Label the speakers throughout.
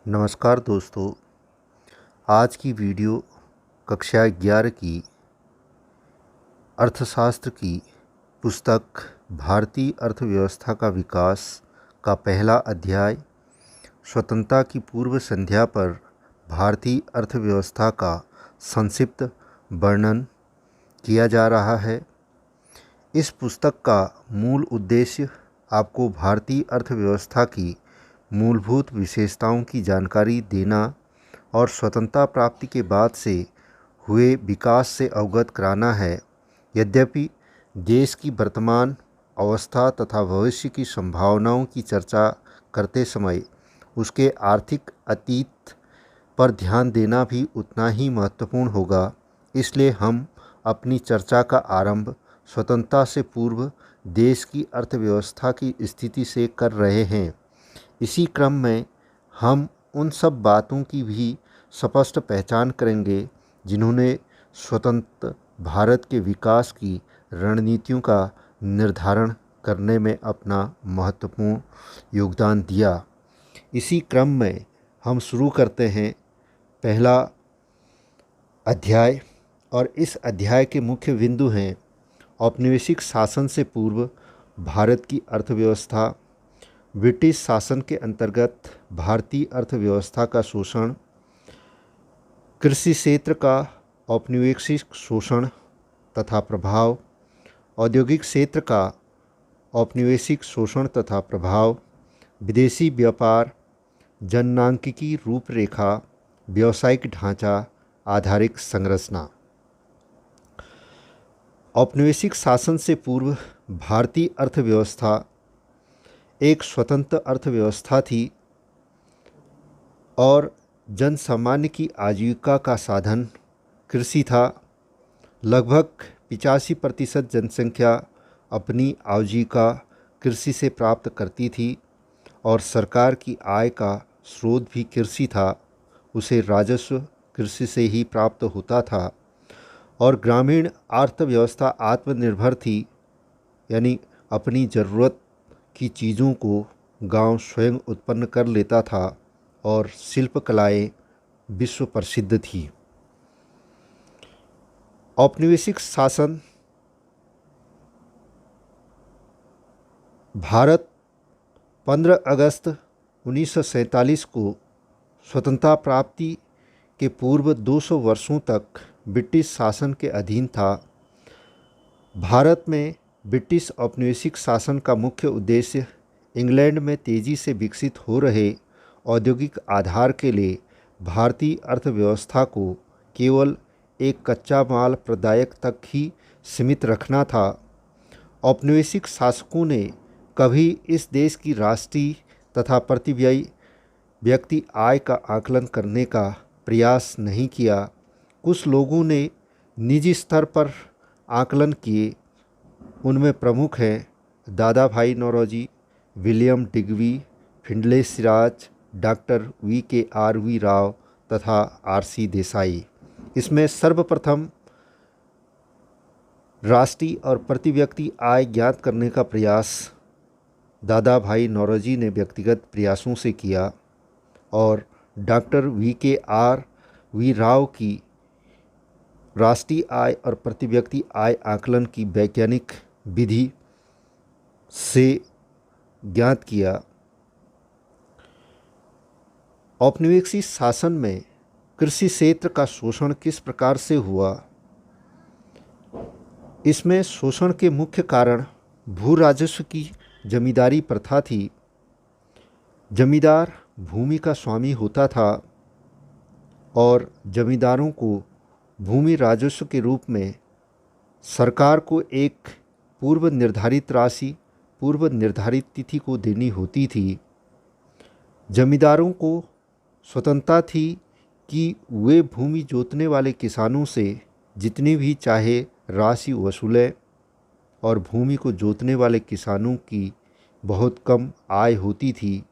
Speaker 1: नमस्कार दोस्तों। आज की वीडियो कक्षा 11 की अर्थशास्त्र की पुस्तक भारतीय अर्थव्यवस्था का विकास का पहला अध्याय स्वतंत्रता की पूर्व संध्या पर भारतीय अर्थव्यवस्था का संक्षिप्त वर्णन किया जा रहा है। इस पुस्तक का मूल उद्देश्य आपको भारतीय अर्थव्यवस्था की मूलभूत विशेषताओं की जानकारी देना और स्वतंत्रता प्राप्ति के बाद से हुए विकास से अवगत कराना है। यद्यपि देश की वर्तमान अवस्था तथा भविष्य की संभावनाओं की चर्चा करते समय उसके आर्थिक अतीत पर ध्यान देना भी उतना ही महत्वपूर्ण होगा, इसलिए हम अपनी चर्चा का आरंभ स्वतंत्रता से पूर्व देश की अर्थव्यवस्था की स्थिति से कर रहे हैं। इसी क्रम में हम उन सब बातों की भी स्पष्ट पहचान करेंगे जिन्होंने स्वतंत्र भारत के विकास की रणनीतियों का निर्धारण करने में अपना महत्वपूर्ण योगदान दिया। इसी क्रम में हम शुरू करते हैं पहला अध्याय, और इस अध्याय के मुख्य बिंदु हैं औपनिवेशिक शासन से पूर्व भारत की अर्थव्यवस्था, ब्रिटिश शासन के अंतर्गत भारतीय अर्थव्यवस्था का शोषण, कृषि क्षेत्र का औपनिवेशिक शोषण तथा प्रभाव, औद्योगिक क्षेत्र का औपनिवेशिक शोषण तथा प्रभाव, विदेशी व्यापार, जननांकिकी रूपरेखा, व्यावसायिक ढांचा आधारित संरचना। औपनिवेशिक शासन से पूर्व भारतीय अर्थव्यवस्था एक स्वतंत्र अर्थव्यवस्था थी और जनसामान्य की आजीविका का साधन कृषि था। लगभग 85% जनसंख्या अपनी आजीविका कृषि से प्राप्त करती थी और सरकार की आय का स्रोत भी कृषि था। उसे राजस्व कृषि से ही प्राप्त होता था और ग्रामीण अर्थव्यवस्था आत्मनिर्भर थी, यानी अपनी ज़रूरत की चीज़ों को गांव स्वयं उत्पन्न कर लेता था और शिल्पकलाएँ विश्व प्रसिद्ध थी। औपनिवेशिक शासन भारत 15 अगस्त 1947 को स्वतंत्रता प्राप्ति के पूर्व 200 वर्षों तक ब्रिटिश शासन के अधीन था। भारत में ब्रिटिश औपनिवेशिक शासन का मुख्य उद्देश्य इंग्लैंड में तेज़ी से विकसित हो रहे औद्योगिक आधार के लिए भारतीय अर्थव्यवस्था को केवल एक कच्चा माल प्रदायक तक ही सीमित रखना था। औपनिवेशिक शासकों ने कभी इस देश की राष्ट्रीय तथा प्रति व्यक्ति आय का आकलन करने का प्रयास नहीं किया। कुछ लोगों ने निजी स्तर पर आकलन किए। उनमें प्रमुख हैं Dadabhai Naoroji, William Digby, Findlay Shirras, doctor V Rao तथा आर.सी. देसाई। इसमें सर्वप्रथम राष्ट्रीय और प्रति व्यक्ति आय ज्ञात करने का प्रयास दादा भाई नौरोजी ने व्यक्तिगत प्रयासों से किया और डॉक्टर वी राव की राष्ट्रीय आय और प्रति व्यक्ति आय आकलन की वैज्ञानिक विधि से ज्ञात किया। औपनिवेशिक शासन में कृषि क्षेत्र का शोषण किस प्रकार से हुआ? इसमें शोषण के मुख्य कारण भू राजस्व की जमींदारी प्रथा थी। जमींदार भूमि का स्वामी होता था और जमींदारों को भूमि राजस्व के रूप में सरकार को एक पूर्व निर्धारित राशि पूर्व निर्धारित तिथि को देनी होती थी। जमींदारों को स्वतंत्रता थी कि वे भूमि जोतने वाले किसानों से जितनी भी चाहे राशि वसूलें और भूमि को जोतने वाले किसानों की बहुत कम आय होती थी।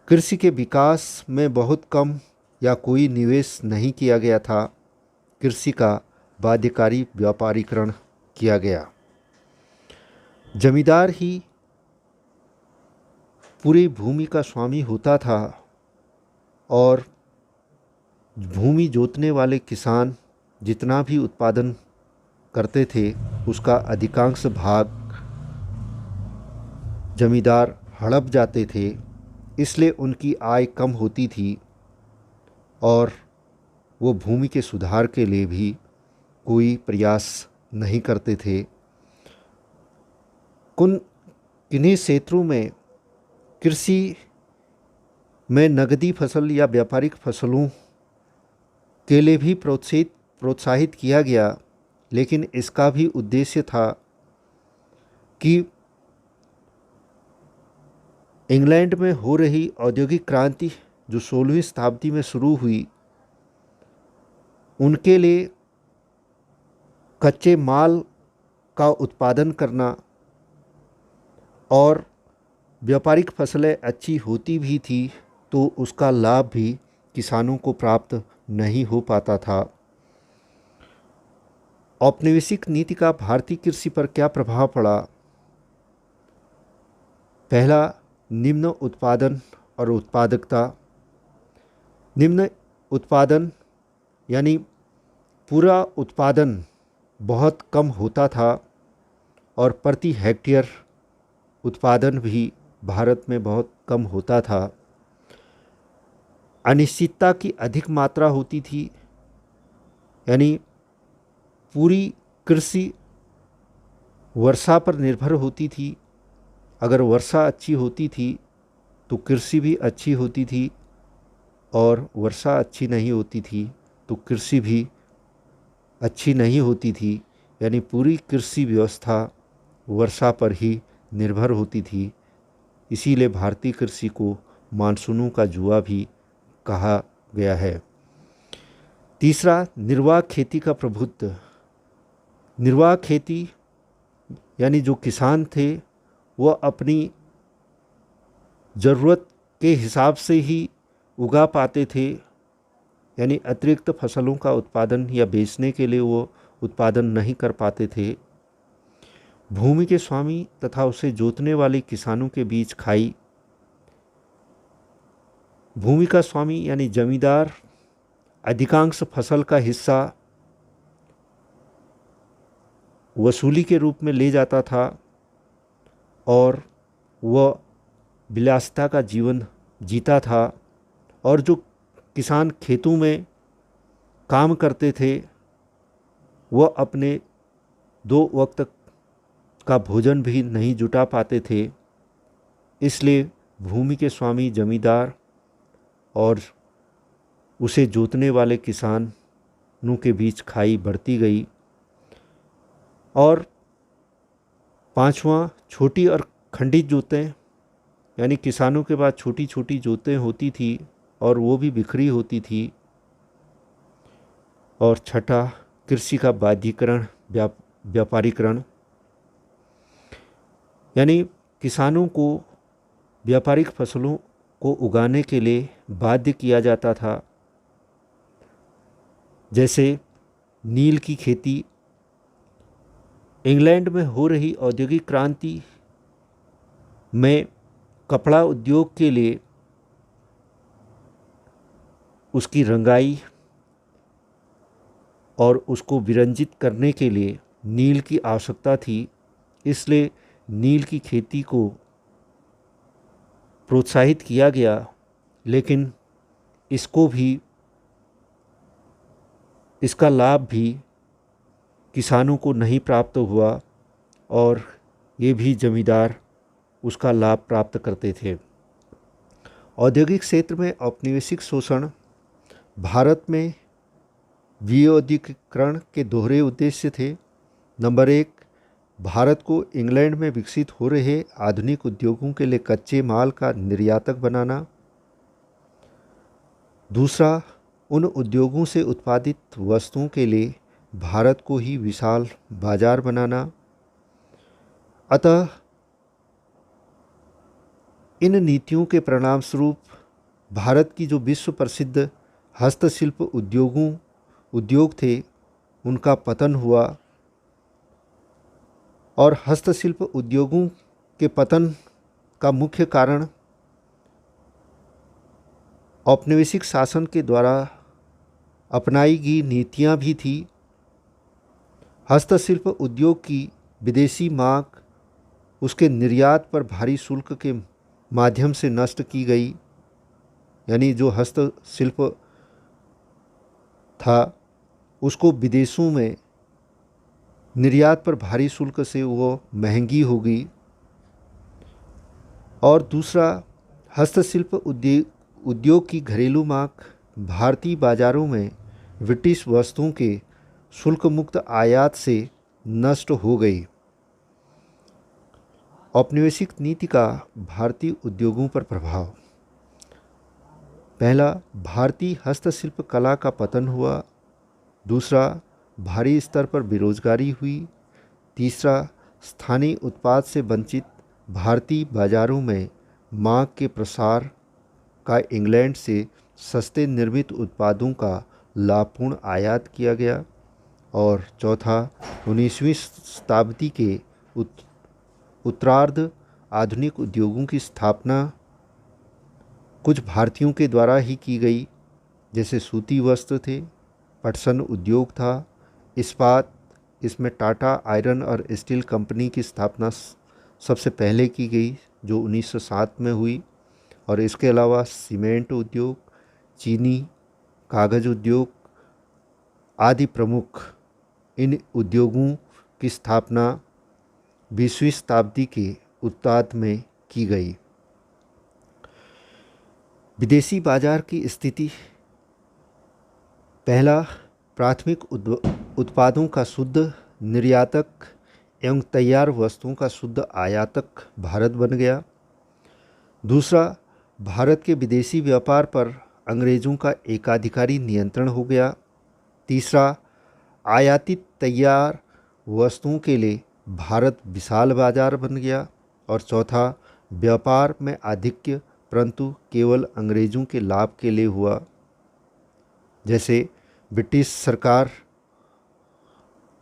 Speaker 1: कृषि के विकास में बहुत कम या कोई निवेश नहीं किया गया था। कृषि का बाध्यकारी व्यापारीकरण किया गया। जमींदार ही पूरी भूमि का स्वामी होता था और भूमि जोतने वाले किसान जितना भी उत्पादन करते थे उसका अधिकांश भाग जमींदार हड़प जाते थे, इसलिए उनकी आय कम होती थी और वो भूमि के सुधार के लिए भी कोई प्रयास नहीं करते थे। किन्हीं क्षेत्रों में कृषि में नगदी फसल या व्यापारिक फसलों के लिए भी प्रोत्साहित किया गया, लेकिन इसका भी उद्देश्य था कि इंग्लैंड में हो रही औद्योगिक क्रांति जो 16वीं शताब्दी में शुरू हुई, उनके लिए कच्चे माल का उत्पादन करना और व्यापारिक फसलें अच्छी होती भी थी तो उसका लाभ भी किसानों को प्राप्त नहीं हो पाता था। औपनिवेशिक नीति का भारतीय कृषि पर क्या प्रभाव पड़ा? पहला, निम्न उत्पादन और उत्पादकता। निम्न उत्पादन यानी पूरा उत्पादन बहुत कम होता था और प्रति हेक्टेयर उत्पादन भी भारत में बहुत कम होता था। अनिश्चितता की अधिक मात्रा होती थी, यानी पूरी कृषि वर्षा पर निर्भर होती थी। अगर वर्षा अच्छी होती थी तो कृषि भी अच्छी होती थी और वर्षा अच्छी नहीं होती थी तो कृषि भी अच्छी नहीं होती थी, यानी पूरी कृषि व्यवस्था वर्षा पर ही निर्भर होती थी। इसीलिए भारतीय कृषि को मानसूनों का जुआ भी कहा गया है। तीसरा, निर्वाह खेती का प्रभुत्व। निर्वाह खेती यानी जो किसान थे वह अपनी ज़रूरत के हिसाब से ही उगा पाते थे, यानी अतिरिक्त फसलों का उत्पादन या बेचने के लिए वो उत्पादन नहीं कर पाते थे। भूमि के स्वामी तथा उसे जोतने वाले किसानों के बीच खाई। भूमि का स्वामी यानी जमींदार अधिकांश फसल का हिस्सा वसूली के रूप में ले जाता था और वह विलासिता का जीवन जीता था, और जो किसान खेतों में काम करते थे वह अपने 2 वक्त का भोजन भी नहीं जुटा पाते थे। इसलिए भूमि के स्वामी जमींदार और उसे जोतने वाले किसानों के बीच खाई बढ़ती गई। और पांचवा, छोटी और खंडित जोतें, यानी किसानों के पास छोटी छोटी जोतें होती थी और वो भी बिखरी होती थी। और छठा, कृषि का बाध्यीकरण, व्यापारीकरण, यानी किसानों को व्यापारिक फसलों को उगाने के लिए बाध्य किया जाता था। जैसे नील की खेती। इंग्लैंड में हो रही औद्योगिक क्रांति में कपड़ा उद्योग के लिए उसकी रंगाई और उसको विरंजित करने के लिए नील की आवश्यकता थी, इसलिए नील की खेती को प्रोत्साहित किया गया, लेकिन इसका लाभ भी किसानों को नहीं प्राप्त हुआ और ये भी जमींदार उसका लाभ प्राप्त करते थे। औद्योगिक क्षेत्र में औपनिवेशिक शोषण। भारत में विऔद्योगिकरण के दोहरे उद्देश्य थे। नंबर 1, भारत को इंग्लैंड में विकसित हो रहे आधुनिक उद्योगों के लिए कच्चे माल का निर्यातक बनाना। दूसरा, उन उद्योगों से उत्पादित वस्तुओं के लिए भारत को ही विशाल बाजार बनाना। अतः इन नीतियों के परिणाम स्वरूप भारत की जो विश्व प्रसिद्ध हस्तशिल्प उद्योग थे उनका पतन हुआ। और हस्तशिल्प उद्योगों के पतन का मुख्य कारण औपनिवेशिक शासन के द्वारा अपनाई गई नीतियां भी थी। हस्तशिल्प उद्योग की विदेशी मांग उसके निर्यात पर भारी शुल्क के माध्यम से नष्ट की गई। यानी जो हस्तशिल्प था उसको विदेशों में निर्यात पर भारी शुल्क से वो महंगी हो गई। और दूसरा, हस्तशिल्प उद्योग की घरेलू मांग भारतीय बाज़ारों में ब्रिटिश वस्तुओं के शुल्क मुक्त आयात से नष्ट हो गई। औपनिवेशिक नीति का भारतीय उद्योगों पर प्रभाव। पहला, भारतीय हस्तशिल्प कला का पतन हुआ। दूसरा, भारी स्तर पर बेरोजगारी हुई। तीसरा, स्थानीय उत्पाद से वंचित भारतीय बाज़ारों में मांग के प्रसार का इंग्लैंड से सस्ते निर्मित उत्पादों का लाभपूर्ण आयात किया गया। और चौथा, 19वीं शताब्दी के उत्तरार्ध आधुनिक उद्योगों की स्थापना कुछ भारतीयों के द्वारा ही की गई, जैसे सूती वस्त्र थे, पटसन उद्योग था, इस्पात, इसमें टाटा आयरन और स्टील कंपनी की स्थापना सबसे पहले की गई जो 1907 में हुई। और इसके अलावा सीमेंट उद्योग, चीनी, कागज़ उद्योग आदि प्रमुख इन उद्योगों की स्थापना 20वीं शताब्दी के उत्तरार्ध में की गई। विदेशी बाजार की स्थिति। पहला, प्राथमिक उत्पादों का शुद्ध निर्यातक एवं तैयार वस्तुओं का शुद्ध आयातक भारत बन गया। दूसरा, भारत के विदेशी व्यापार पर अंग्रेज़ों का एकाधिकारी नियंत्रण हो गया। तीसरा, आयातित तैयार वस्तुओं के लिए भारत विशाल बाजार बन गया। और चौथा, व्यापार में आधिक्य परंतु केवल अंग्रेज़ों के लाभ के लिए हुआ। जैसे ब्रिटिश सरकार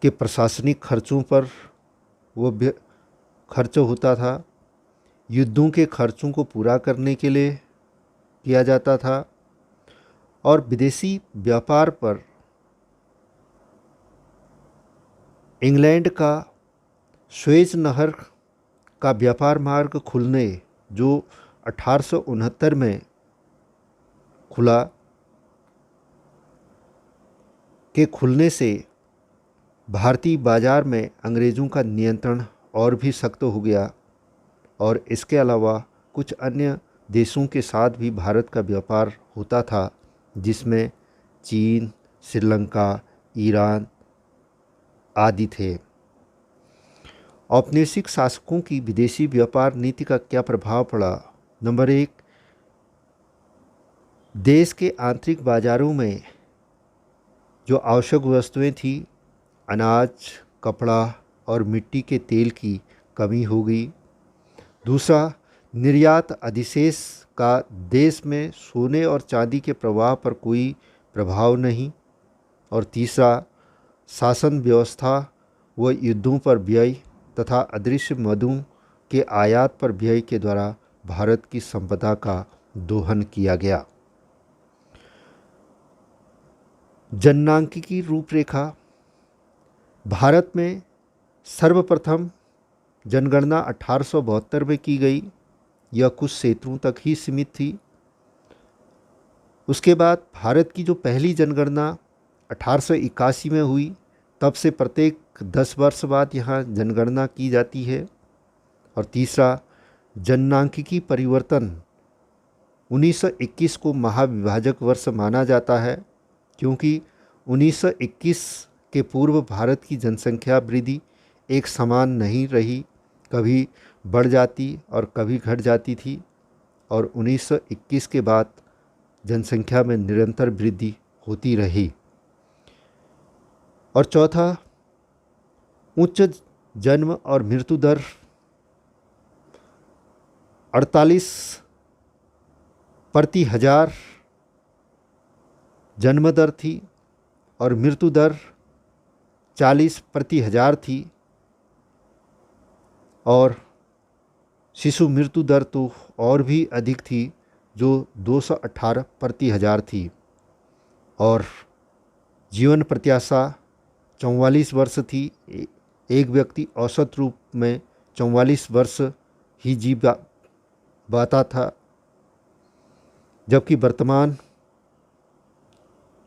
Speaker 1: के प्रशासनिक खर्चों पर वो खर्च होता था, युद्धों के खर्चों को पूरा करने के लिए किया जाता था। और विदेशी व्यापार पर इंग्लैंड का स्वेज नहर का व्यापार मार्ग खुलने जो 1869 में खुला के खुलने से भारतीय बाज़ार में अंग्रेज़ों का नियंत्रण और भी सख्त हो गया। और इसके अलावा कुछ अन्य देशों के साथ भी भारत का व्यापार होता था, जिसमें चीन, श्रीलंका, ईरान आदि थे। औपनिवेशिक शासकों की विदेशी व्यापार नीति का क्या प्रभाव पड़ा? नंबर 1, देश के आंतरिक बाज़ारों में जो आवश्यक वस्तुएं थी, अनाज, कपड़ा और मिट्टी के तेल की कमी हो गई। दूसरा, निर्यात अधिशेष का देश में सोने और चांदी के प्रवाह पर कोई प्रभाव नहीं। और तीसरा, शासन व्यवस्था व युद्धों पर व्यय तथा अदृश्य मदों के आयात पर व्यय के द्वारा भारत की संपदा का दोहन किया गया। जननांकिकी रूपरेखा। भारत में सर्वप्रथम जनगणना 1872 में की गई। यह कुछ क्षेत्रों तक ही सीमित थी। उसके बाद भारत की जो पहली जनगणना 1881 में हुई, तब से प्रत्येक 10 वर्ष बाद यहाँ जनगणना की जाती है। और तीसरा, जननांकिकी परिवर्तन 1921 को महाविभाजक वर्ष माना जाता है, क्योंकि 1921 के पूर्व भारत की जनसंख्या वृद्धि एक समान नहीं रही, कभी बढ़ जाती और कभी घट जाती थी। और 1921 के बाद जनसंख्या में निरंतर वृद्धि होती रही। और चौथा, उच्च जन्म और मृत्यु दर 48 प्रति हजार जन्म दर थी और मृत्यु दर 40 प्रति हजार थी। और शिशु मृत्यु दर तो और भी अधिक थी, जो 218 प्रति हज़ार थी और जीवन प्रत्याशा 44 वर्ष थी। एक व्यक्ति औसत रूप में 44 वर्ष ही जी पाता था, जबकि वर्तमान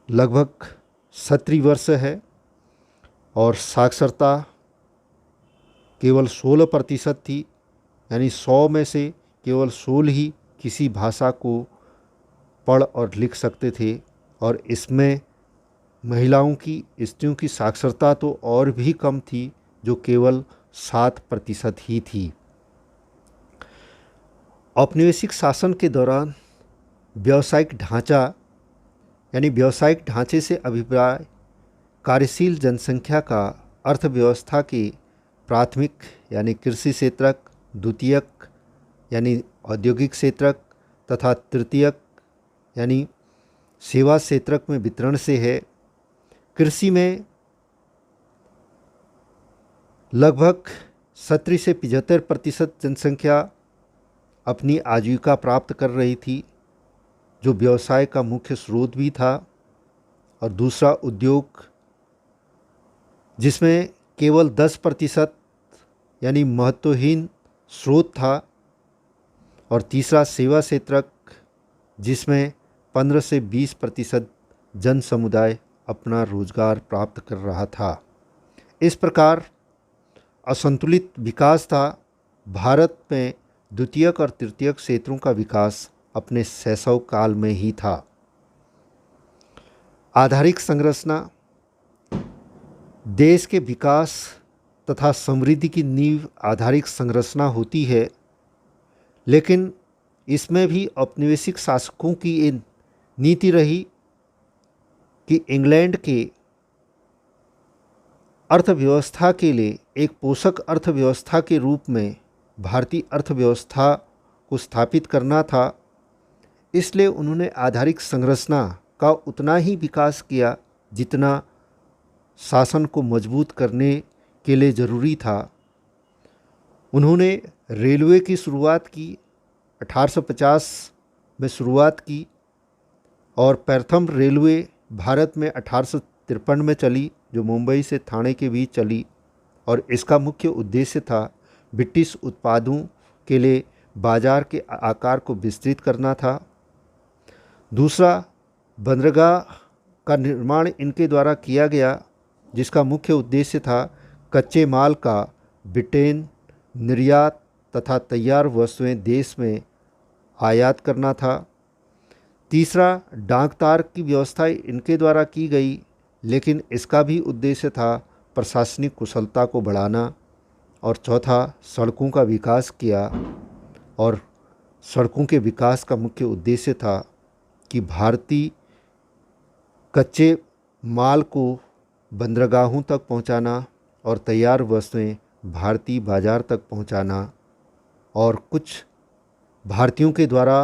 Speaker 1: लगभग 70 वर्ष है और साक्षरता केवल 16% थी, यानी 100 में से केवल 16 ही किसी भाषा को पढ़ और लिख सकते थे। और इसमें महिलाओं की, स्त्रियों की साक्षरता तो और भी कम थी, जो केवल 7% ही थी। औपनिवेशिक शासन के दौरान व्यावसायिक ढांचा, यानी व्यावसायिक ढांचे से अभिप्राय कार्यशील जनसंख्या का अर्थव्यवस्था के प्राथमिक यानी कृषि क्षेत्रक, द्वितीयक यानी औद्योगिक क्षेत्रक तथा तृतीयक यानी सेवा क्षेत्रक में वितरण से है। कृषि में लगभग 70 से 75% जनसंख्या अपनी आजीविका प्राप्त कर रही थी, जो व्यवसाय का मुख्य स्रोत भी था। और दूसरा उद्योग, जिसमें केवल 10% यानी महत्वहीन स्रोत था। और तीसरा सेवा क्षेत्रक, जिसमें 15 से 20% जन समुदाय अपना रोजगार प्राप्त कर रहा था। इस प्रकार असंतुलित विकास था। भारत में द्वितीयक और तृतीयक क्षेत्रों का विकास अपने शैशव काल में ही था। आधारिक संरचना देश के विकास तथा समृद्धि की नींव आधारिक संरचना होती है, लेकिन इसमें भी औपनिवेशिक शासकों की ये नीति रही कि इंग्लैंड के अर्थव्यवस्था के लिए एक पोषक अर्थव्यवस्था के रूप में भारतीय अर्थव्यवस्था को स्थापित करना था। इसलिए उन्होंने आधारिक संरचना का उतना ही विकास किया जितना शासन को मजबूत करने के लिए ज़रूरी था। उन्होंने रेलवे की शुरुआत की, 1850 में शुरुआत की और प्रथम रेलवे भारत में 1853 में चली, जो मुंबई से ठाणे के बीच चली। और इसका मुख्य उद्देश्य था ब्रिटिश उत्पादों के लिए बाजार के आकार को विस्तृत करना था। दूसरा, बंदरगाह का निर्माण इनके द्वारा किया गया, जिसका मुख्य उद्देश्य था कच्चे माल का ब्रिटेन निर्यात तथा तैयार वस्तुएं देश में आयात करना था। तीसरा, डाक तार की व्यवस्था इनके द्वारा की गई, लेकिन इसका भी उद्देश्य था प्रशासनिक कुशलता को बढ़ाना। और चौथा, सड़कों का विकास किया, और सड़कों के विकास का मुख्य उद्देश्य था कि भारतीय कच्चे माल को बंदरगाहों तक पहुंचाना और तैयार वस्तुएं भारतीय बाजार तक पहुंचाना। और कुछ भारतीयों के द्वारा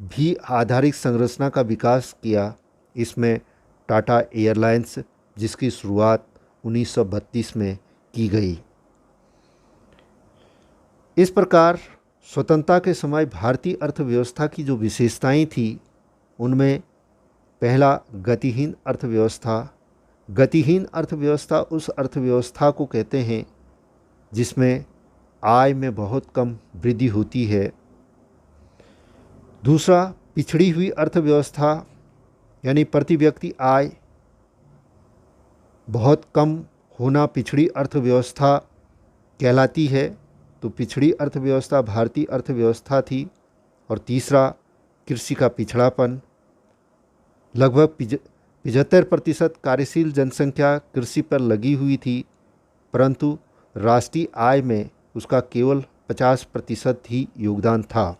Speaker 1: भी आधारिक संरचना का विकास किया। इसमें टाटा एयरलाइंस, जिसकी शुरुआत 1932 में की गई। इस प्रकार स्वतंत्रता के समय भारतीय अर्थव्यवस्था की जो विशेषताएं थी, उनमें पहला गतिहीन अर्थव्यवस्था। गतिहीन अर्थव्यवस्था उस अर्थव्यवस्था को कहते हैं जिसमें आय में बहुत कम वृद्धि होती है। दूसरा, पिछड़ी हुई अर्थव्यवस्था, यानी प्रति व्यक्ति आय बहुत कम होना पिछड़ी अर्थव्यवस्था कहलाती है। तो पिछड़ी अर्थव्यवस्था भारतीय अर्थव्यवस्था थी। और तीसरा, कृषि का पिछड़ापन। लगभग 75% कार्यशील जनसंख्या कृषि पर लगी हुई थी, परंतु राष्ट्रीय आय में उसका केवल 50% ही योगदान था।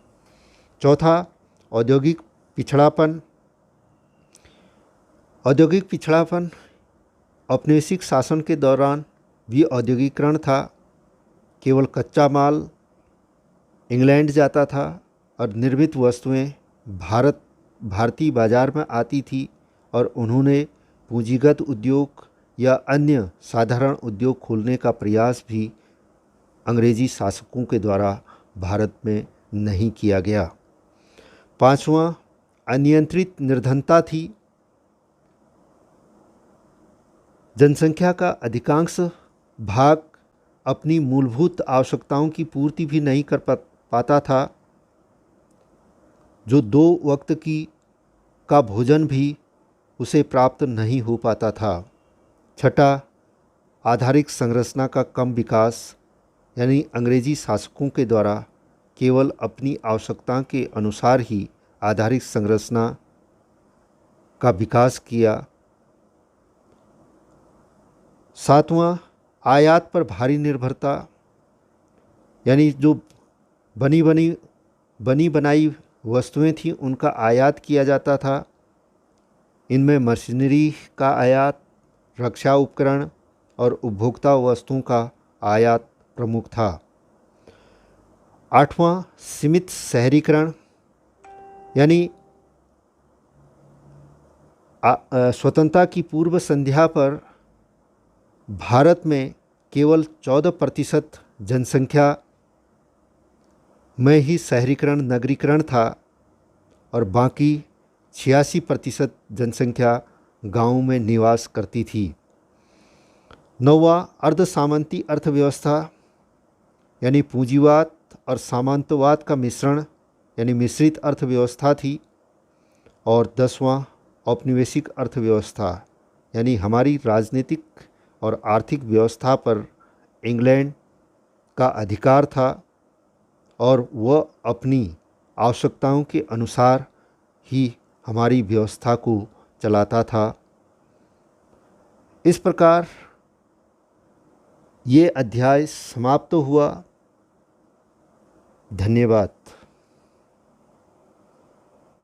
Speaker 1: चौथा, औद्योगिक पिछड़ापन। औद्योगिक पिछड़ापन औपनिवेशिक शासन के दौरान भी औद्योगिकरण था। केवल कच्चा माल इंग्लैंड जाता था और निर्मित वस्तुएं भारतीय बाजार में आती थी। और उन्होंने पूंजीगत उद्योग या अन्य साधारण उद्योग खोलने का प्रयास भी अंग्रेजी शासकों के द्वारा भारत में नहीं किया गया। पाँचवां, अनियंत्रित निर्धनता थी। जनसंख्या का अधिकांश भाग अपनी मूलभूत आवश्यकताओं की पूर्ति भी नहीं कर पाता था, जो 2 वक्त का भोजन भी उसे प्राप्त नहीं हो पाता था। छठा, आधारिक संरचना का कम विकास, यानी अंग्रेजी शासकों के द्वारा केवल अपनी आवश्यकता के अनुसार ही आधारिक संरचना का विकास किया। सातवां, आयात पर भारी निर्भरता, यानी जो बनी बनाई वस्तुएं थीं उनका आयात किया जाता था। इनमें मशीनरी का आयात, रक्षा उपकरण और उपभोक्ता वस्तुओं का आयात प्रमुख था। आठवां, सीमित शहरीकरण, यानी स्वतंत्रता की पूर्व संध्या पर भारत में केवल 14% जनसंख्या में ही शहरीकरण नगरीकरण था और बाकी 86% जनसंख्या गाँवों में निवास करती थी। नौवां, अर्ध सामंती अर्थव्यवस्था, यानी पूंजीवाद और सामंतवाद का मिश्रण, यानी मिश्रित अर्थव्यवस्था थी। और 10वां, औपनिवेशिक अर्थव्यवस्था, यानी हमारी राजनीतिक और आर्थिक व्यवस्था पर इंग्लैंड का अधिकार था और वह अपनी आवश्यकताओं के अनुसार ही हमारी व्यवस्था को चलाता था। इस प्रकार ये अध्याय समाप्त हुआ। धन्यवाद।